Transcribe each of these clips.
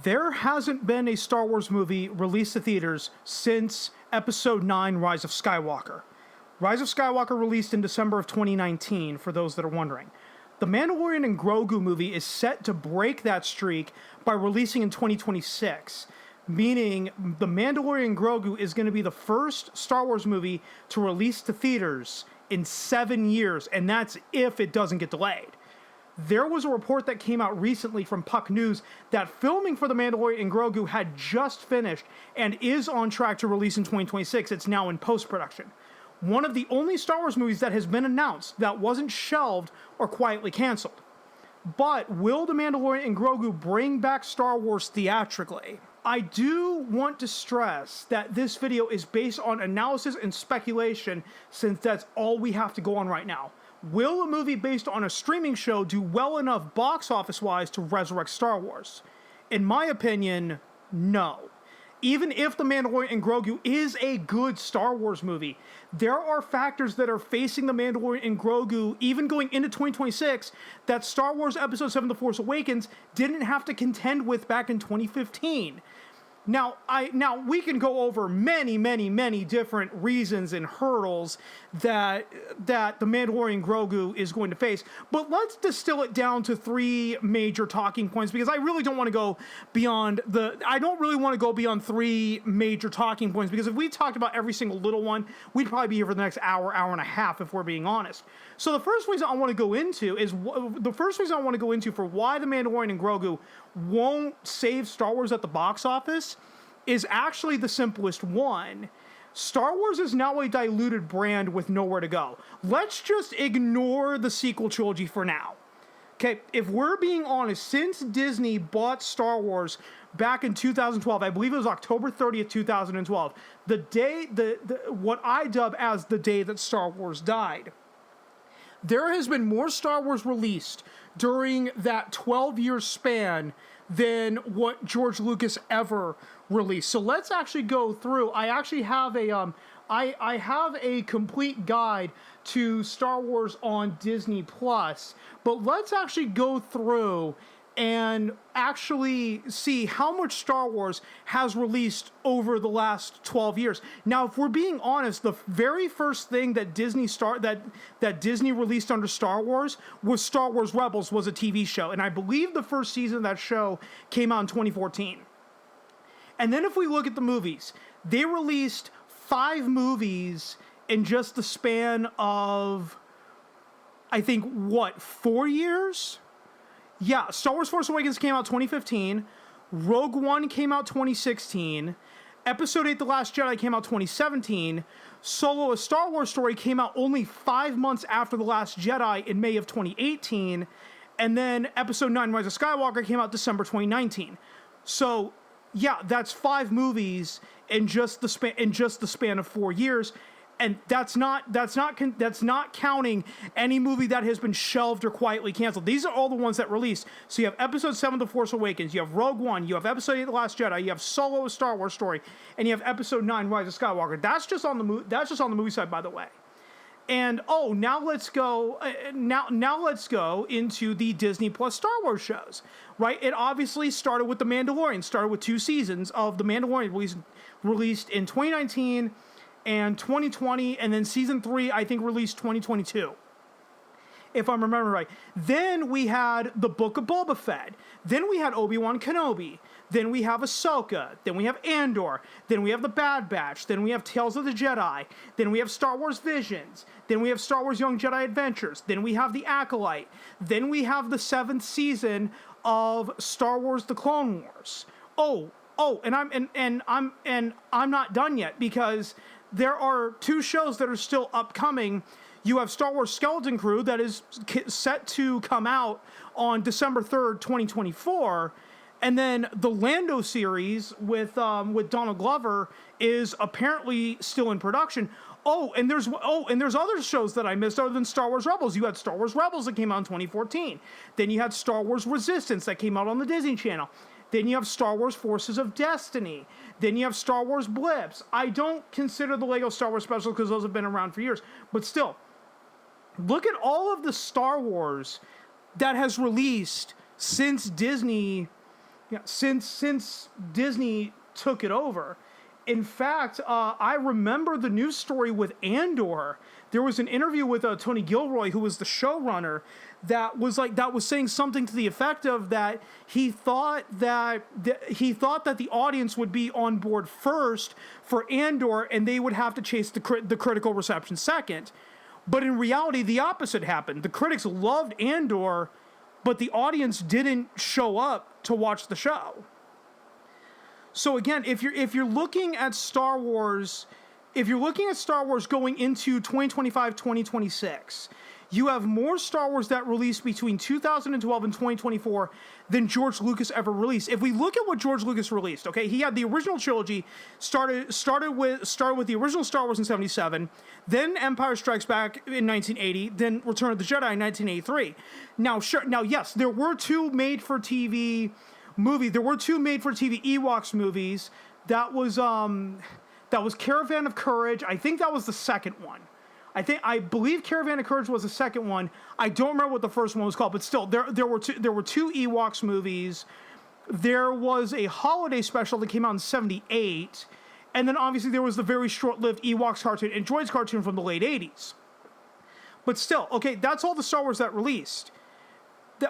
There hasn't been a Star Wars movie released to theaters since Episode VII, Rise of Skywalker. Rise of Skywalker released in December of 2019, for those that are wondering. The Mandalorian and Grogu movie is set to break that streak by releasing in 2026, meaning The Mandalorian and Grogu is going to be the first Star Wars movie to release to theaters in 7 years, and that's if it doesn't get delayed. There was a report that came out recently from Puck News that filming for The Mandalorian and Grogu had just finished and is on track to release in 2026. It's now in post-production. One of the only Star Wars movies that has been announced that wasn't shelved or quietly canceled. But will The Mandalorian and Grogu bring back Star Wars theatrically? I do want to stress that this video is based on analysis and speculation, since that's all we have to go on right now. Will a movie based on a streaming show do well enough box office-wise to resurrect Star Wars? In my opinion, no. Even if The Mandalorian and Grogu is a good Star Wars movie, there are factors that are facing The Mandalorian and Grogu, even going into 2026, that Star Wars Episode VII, The Force Awakens didn't have to contend with back in 2015. Now we can go over many different reasons and hurdles that The Mandalorian and Grogu is going to face, but let's distill it down to three major talking points, because I really don't want to go beyond three major talking points, because if we talked about every single little one, we'd probably be here for the next hour and a half, if we're being honest. So the first reason I want to go into for why The Mandalorian and Grogu won't save Star Wars at the box office is actually the simplest one. Star Wars is now a diluted brand with nowhere to go. Let's just ignore the sequel trilogy for now. Okay, if we're being honest, since Disney bought Star Wars back in 2012, I believe it was October 30th, 2012, what I dub as the day that Star Wars died, there has been more Star Wars released during that 12-year span than what George Lucas ever released. So let's actually go through. I actually have I have a complete guide to Star Wars on Disney Plus, but let's actually go through and actually see how much Star Wars has released over the last 12 years. Now, if we're being honest, the very first thing that Disney released under Star Wars was Star Wars Rebels, was a TV show, and I believe the first season of that show came out in 2014. And then if we look at the movies, they released 5 movies in just the span of, I think, 4 years? Yeah, Star Wars Force Awakens came out 2015, Rogue One came out 2016, Episode VIII The Last Jedi came out 2017, Solo: A Star Wars Story came out only 5 months after The Last Jedi in May of 2018, and then Episode IX Rise of Skywalker came out December 2019. So, yeah, that's 5 movies in just the span of 4 years. And that's not counting any movie that has been shelved or quietly canceled. These are all the ones that released. So you have Episode VII, The Force Awakens, you have Rogue One, you have Episode VIII, The Last Jedi, you have Solo: A Star Wars Story, and you have Episode IX, Rise of Skywalker. That's just on the movie side, by the way. And now let's go into the Disney Plus Star Wars shows, right? It obviously started with The Mandalorian, started with 2 seasons of The Mandalorian released in 2019. And 2020, and then season 3, I think, released 2022, if I'm remembering right. Then we had the Book of Boba Fett. Then we had Obi-Wan Kenobi. Then we have Ahsoka. Then we have Andor. Then we have The Bad Batch. Then we have Tales of the Jedi. Then we have Star Wars Visions. Then we have Star Wars Young Jedi Adventures. Then we have The Acolyte. Then we have the 7th season of Star Wars: The Clone Wars. And I'm not done yet, because there are 2 shows that are still upcoming. You have Star Wars Skeleton Crew that is set to come out on December 3rd, 2024. And then the Lando series with Donald Glover is apparently still in production. And there's other shows that I missed other than Star Wars Rebels. You had Star Wars Rebels that came out in 2014. Then you had Star Wars Resistance that came out on the Disney Channel. Then you have Star Wars Forces of Destiny. Then you have Star Wars Blips. I don't consider the Lego Star Wars specials because those have been around for years. But still, look at all of the Star Wars that has released since Disney Yeah, since Disney took it over. In fact, I remember the news story with Andor. There was an interview with Tony Gilroy, who was the showrunner, that was saying something to the effect of that he thought that the audience would be on board first for Andor, and they would have to chase the critical reception second. But in reality, the opposite happened. The critics loved Andor, but the audience didn't show up to watch the show. So again, if you're looking at Star Wars, going into 2025, 2026, you have more Star Wars that released between 2012 and 2024 than George Lucas ever released. If we look at what George Lucas released, okay, he had the original trilogy, started with the original Star Wars in 1977, then Empire Strikes Back in 1980, then Return of the Jedi in 1983. Now, yes, there were two made-for-TV Ewoks movies. That was Caravan of Courage. I think that was the second one. I believe Caravan of Courage was the second one. I don't remember what the first one was called, but still, there were two Ewoks movies. There was a holiday special that came out in 1978, and then obviously there was the very short-lived Ewoks cartoon and Droids cartoon from the late 1980s. But still, okay, that's all the Star Wars that released,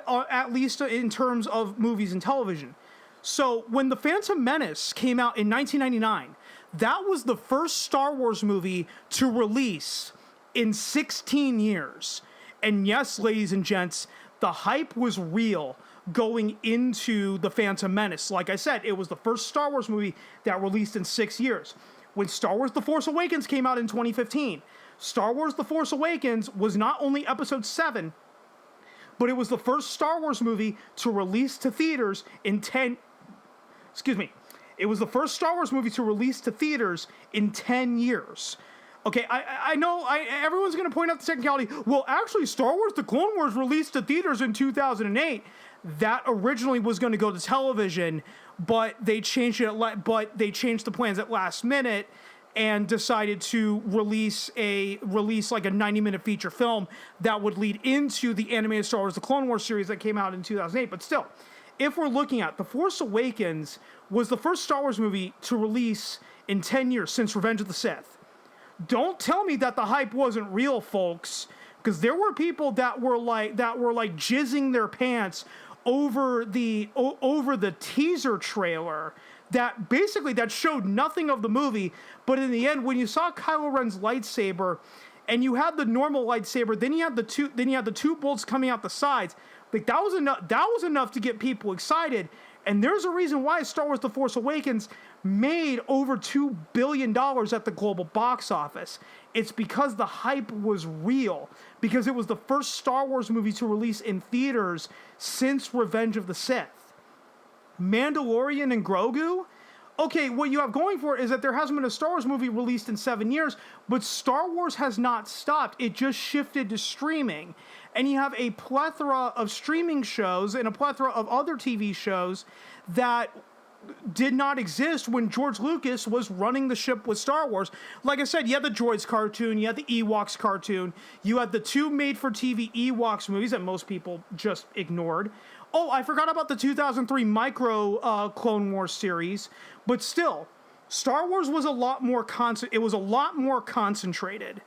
at least in terms of movies and television. So when The Phantom Menace came out in 1999, that was the first Star Wars movie to release in 16 years. And yes, ladies and gents, the hype was real going into The Phantom Menace. Like I said, it was the first Star Wars movie that released in 6 years. When Star Wars The Force Awakens came out in 2015, Star Wars The Force Awakens was not only Episode VII, but it was the first Star Wars movie to release to theaters in 10... It was the first Star Wars movie to release to theaters in 10 years. Okay, I know everyone's going to point out the technicality. Well, actually, Star Wars The Clone Wars released to theaters in 2008. That originally was going to go to television, but they changed the plans at last minute and decided to release like a 90-minute feature film that would lead into the animated Star Wars The Clone Wars series that came out in 2008. But still, if we're looking at The Force Awakens was the first Star Wars movie to release in 10 years since Revenge of the Sith. Don't tell me that the hype wasn't real, folks, because there were people that were like jizzing their pants over the teaser trailer that showed nothing of the movie, but in the end, when you saw Kylo Ren's lightsaber, and you had the normal lightsaber, then you had the two bolts coming out the sides. Like that was enough to get people excited. And there's a reason why Star Wars The Force Awakens made over $2 billion at the global box office. It's because the hype was real. Because it was the first Star Wars movie to release in theaters since Revenge of the Sith. Mandalorian and Grogu? Okay, what you have going for it is that there hasn't been a Star Wars movie released in 7 years, but Star Wars has not stopped. It just shifted to streaming. And you have a plethora of streaming shows and a plethora of other TV shows that did not exist when George Lucas was running the ship with Star Wars. Like I said, you had the Droids cartoon, you had the Ewoks cartoon, you had the two made-for-TV Ewoks movies that most people just ignored. Oh, I forgot about the 2003 Micro Clone Wars series, but still, Star Wars was a lot more concentrated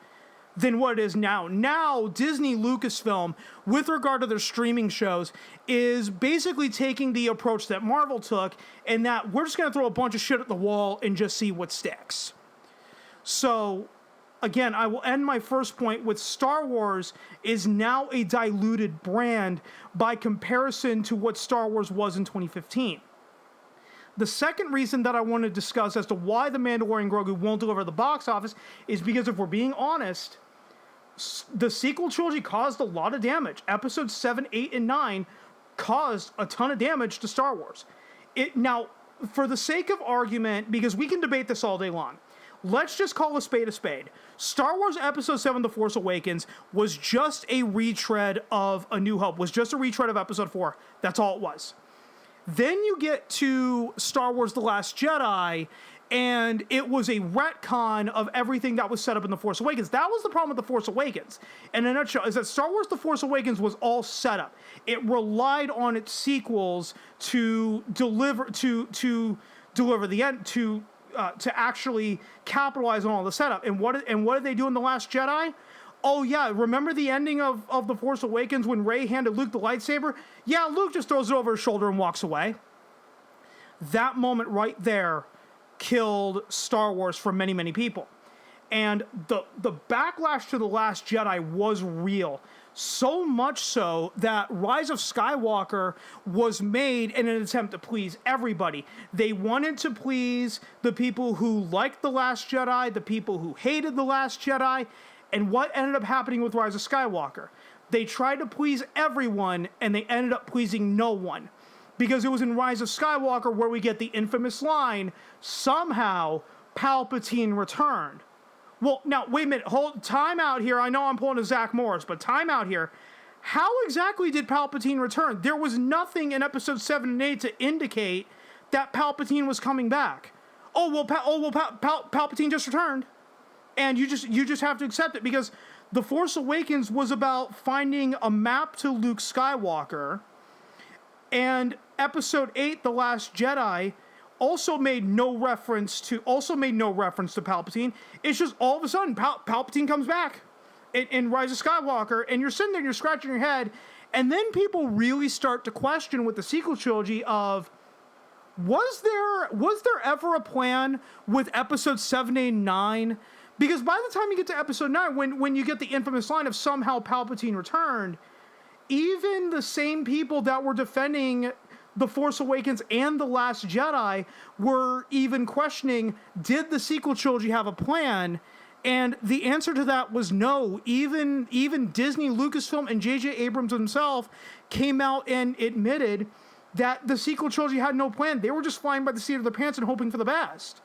than what it is now. Now, Disney Lucasfilm, with regard to their streaming shows, is basically taking the approach that Marvel took, and that we're just going to throw a bunch of shit at the wall and just see what sticks. So, again, I will end my first point with Star Wars is now a diluted brand by comparison to what Star Wars was in 2015. The second reason that I want to discuss as to why The Mandalorian and Grogu won't deliver at the box office is because, if we're being honest, the sequel trilogy caused a lot of damage. Episodes 7, 8, and 9 caused a ton of damage to Star Wars. Now, for the sake of argument, because we can debate this all day long, let's just call a spade a spade. Star Wars Episode VII, The Force Awakens, was just a retread of A New Hope, was just a retread of Episode 4. That's all it was. Then you get to Star Wars The Last Jedi, And it was a retcon of everything that was set up in The Force Awakens. That was the problem with The Force Awakens, in a nutshell, is that Star Wars The Force Awakens was all set up. It relied on its sequels to deliver the end, to actually capitalize on all the setup. And what did they do in The Last Jedi? Oh yeah, remember the ending of The Force Awakens when Rey handed Luke the lightsaber? Yeah, Luke just throws it over his shoulder and walks away. That moment right there killed Star Wars for many, many people. And the backlash to The Last Jedi was real. So much so that Rise of Skywalker was made in an attempt to please everybody. They wanted to please the people who liked The Last Jedi, the people who hated The Last Jedi, and what ended up happening with Rise of Skywalker? They tried to please everyone, and they ended up pleasing no one. Because it was in Rise of Skywalker where we get the infamous line, somehow Palpatine returned. Well, now, wait a minute, hold time out here. I know I'm pulling a Zach Morris, but time out here. How exactly did Palpatine return? There was nothing in Episode 7 and 8 to indicate that Palpatine was coming back. Palpatine just returned. And you just have to accept it, because The Force Awakens was about finding a map to Luke Skywalker, and Episode 8, The Last Jedi, also made no reference to Palpatine. It's just all of a sudden Palpatine comes back in Rise of Skywalker, and you're sitting there and you're scratching your head, and then people really start to question with the sequel trilogy of, was there ever a plan with Episode 7, 8, and 9? Because by the time you get to Episode 9, when you get the infamous line of somehow Palpatine returned, even the same people that were defending The Force Awakens and The Last Jedi were even questioning, did the sequel trilogy have a plan? And the answer to that was no. Even Disney, Lucasfilm, and J.J. Abrams himself came out and admitted that the sequel trilogy had no plan. They were just flying by the seat of their pants and hoping for the best.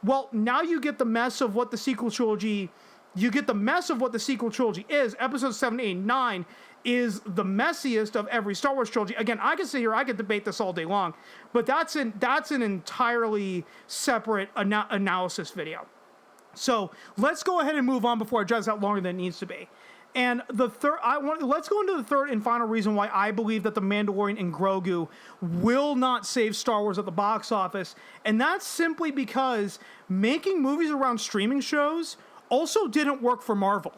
Well, now you get the mess of what the sequel trilogy... is. Episode 7, 8, 9 is the messiest of every Star Wars trilogy. Again, I could sit here, I could debate this all day long, but that's an entirely separate analysis video. So let's go ahead and move on before I drag this out longer than it needs to be. And let's go into the third and final reason why I believe that The Mandalorian and Grogu will not save Star Wars at the box office, and that's simply because making movies around streaming shows also didn't work for Marvel.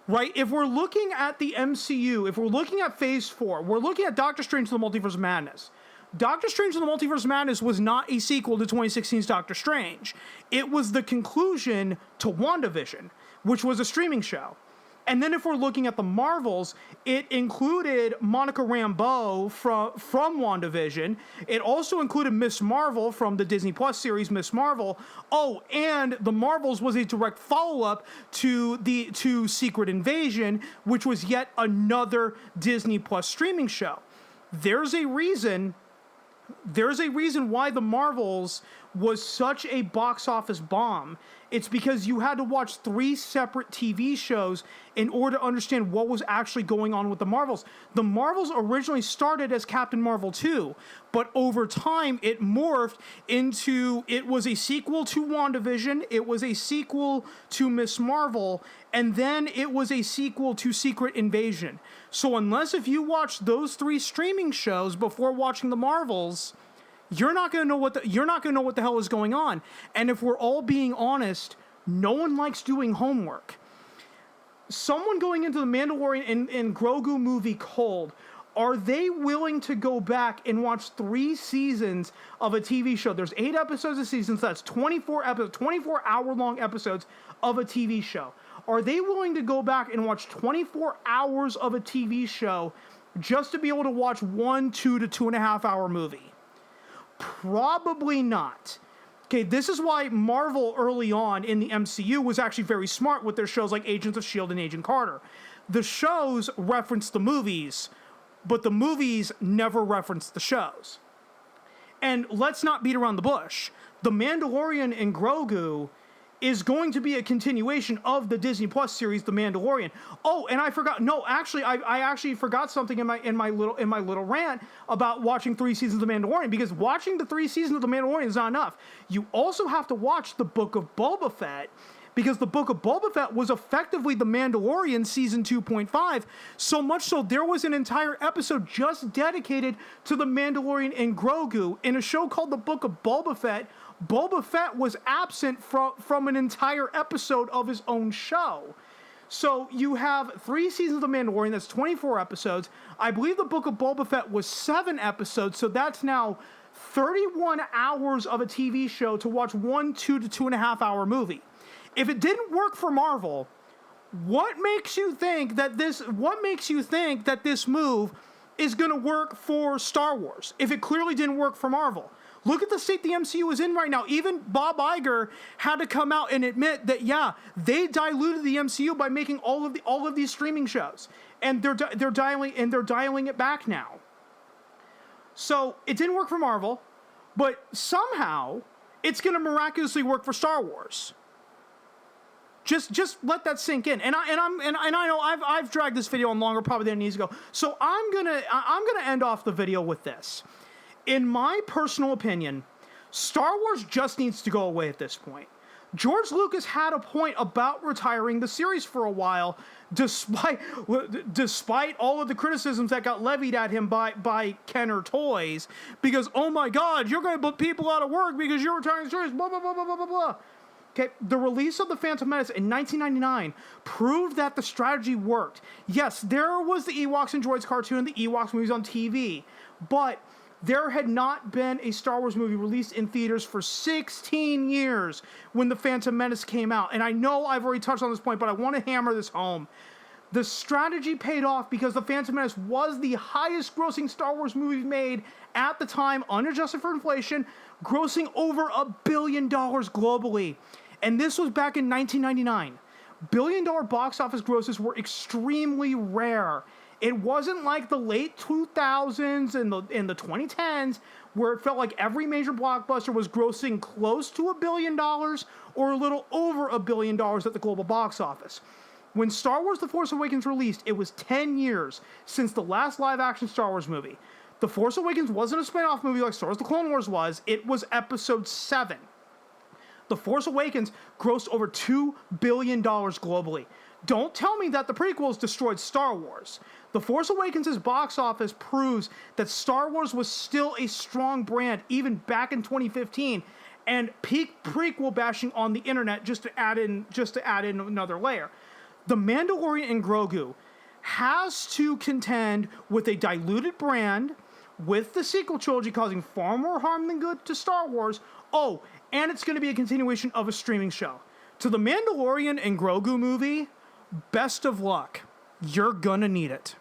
Right? If we're looking at the MCU, if we're looking at Phase 4, we're looking at Doctor Strange in the Multiverse of Madness. Doctor Strange in the Multiverse of Madness was not a sequel to 2016's Doctor Strange. It was the conclusion to WandaVision, which was a streaming show. And then if we're looking at the Marvels, it included Monica Rambeau from WandaVision. It also included Miss Marvel from the Disney Plus series Miss Marvel. Oh, and the Marvels was a direct follow-up to Secret Invasion, which was yet another Disney Plus streaming show. There's a reason why the Marvels was such a box office bomb. It's because you had to watch 3 separate TV shows in order to understand what was actually going on with the Marvels. The Marvels originally started as Captain Marvel 2, but over time it morphed into, it was a sequel to WandaVision, it was a sequel to Miss Marvel, and then it was a sequel to Secret Invasion. So unless if you watch those 3 streaming shows before watching the Marvels, you're not going to know what the hell is going on. And if we're all being honest, no one likes doing homework. Someone going into the Mandalorian and Grogu movie cold, are they willing to go back and watch 3 seasons of a TV show? There's 8 episodes a season, so that's 24 hour-long episodes of a TV show. Are they willing to go back and watch 24 hours of a TV show just to be able to watch 1, 2 to 2.5 hour movie? Probably not. Okay, this is why Marvel early on in the MCU was actually very smart with their shows like Agents of S.H.I.E.L.D. and Agent Carter. The shows reference the movies, but the movies never reference the shows. And let's not beat around the bush. The Mandalorian and Grogu is going to be a continuation of the Disney Plus series, The Mandalorian. Oh, and I forgot. No, actually, I actually forgot something in my little rant about watching 3 seasons of The Mandalorian, because watching the 3 seasons of The Mandalorian is not enough. You also have to watch the Book of Boba Fett, because the Book of Boba Fett was effectively The Mandalorian season 2.5, so much so there was an entire episode just dedicated to The Mandalorian and Grogu in a show called The Book of Boba Fett. Boba Fett was absent from an entire episode of his own show. So you have 3 seasons of The Mandalorian, that's 24 episodes. I believe the Book of Boba Fett was 7 episodes, so that's now 31 hours of a TV show to watch 1 2 to 2.5 hour movie. If it didn't work for Marvel, what makes you think that this move is going to work for Star Wars if it clearly didn't work for Marvel? Look at the state the MCU is in right now. Even Bob Iger had to come out and admit that, yeah, they diluted the MCU by making all of these streaming shows, and they're dialing it back now. So it didn't work for Marvel, but somehow it's going to miraculously work for Star Wars. Just let that sink in. And I know I've dragged this video on longer probably than it needs to go. So I'm gonna end off the video with this. In my personal opinion, Star Wars just needs to go away at this point. George Lucas had a point about retiring the series for a while, despite all of the criticisms that got levied at him by Kenner Toys, because, oh my God, you're going to put people out of work because you're retiring the series, blah, blah, blah, blah, blah, blah, blah. Okay, the release of The Phantom Menace in 1999 proved that the strategy worked. Yes, there was the Ewoks and Droids cartoon and the Ewoks movies on TV, but there had not been a Star Wars movie released in theaters for 16 years when The Phantom Menace came out. And I know I've already touched on this point, but I want to hammer this home. The strategy paid off because The Phantom Menace was the highest grossing Star Wars movie made at the time, unadjusted for inflation, grossing over $1 billion globally. And this was back in 1999. Billion-dollar box office grosses were extremely rare. It wasn't like the late 2000s and in the 2010s where it felt like every major blockbuster was grossing close to $1 billion or a little over $1 billion at the global box office. When Star Wars The Force Awakens released, it was 10 years since the last live-action Star Wars movie. The Force Awakens wasn't a spin-off movie like Star Wars The Clone Wars was. It was Episode VII. The Force Awakens grossed over $2 billion globally. Don't tell me that the prequels destroyed Star Wars. The Force Awakens' box office proves that Star Wars was still a strong brand even back in 2015, and peak prequel bashing on the internet just to add in another layer. The Mandalorian and Grogu has to contend with a diluted brand, with the sequel trilogy causing far more harm than good to Star Wars. Oh, and it's going to be a continuation of a streaming show. To the Mandalorian and Grogu movie, best of luck. You're gonna need it.